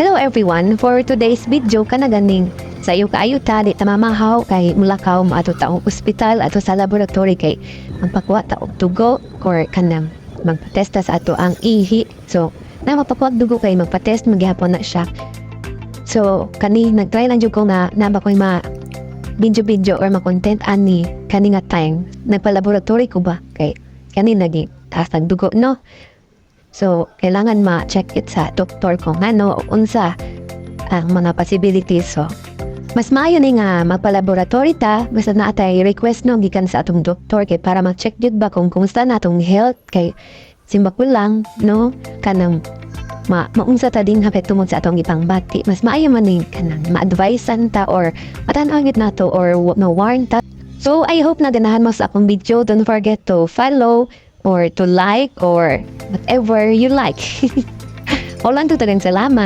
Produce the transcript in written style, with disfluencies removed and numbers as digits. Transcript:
Hello everyone, for today's video kanaganing sayo kaayo ta di tamamahaw kay mulakaw maato taong ospital ato sa laboratory kay magpakuha ta og dugo or kanang magpatesta sa ato ang ihi. So na mapakuha dugo kay magpatest maghihapon na siya. So kani nagtry lang jud ko na ko'y ma video or ma-content ani kani nga time nagpa-laboratory ko ba kay kani lagi taas ng dugo no. So, kailangan ma-check it sa doktor kung ano o unsa ang mga possibilities. So, mas maayo ni nga magpa-laboratory ta basta na atay request no gikan sa atong doktor kay para ma-check jud ba kung kumusta na atong health kay simbako lang no kanang maunsa ta din hapit tungod sa atong ipangbati. Mas maayo man ni kanang ma-advisean ta or matan-aw gid nato or ma-warn ta. So, I hope na ganahan mo sa akong video. Don't forget to follow or to like or whatever you like. Walang tutagang salamat.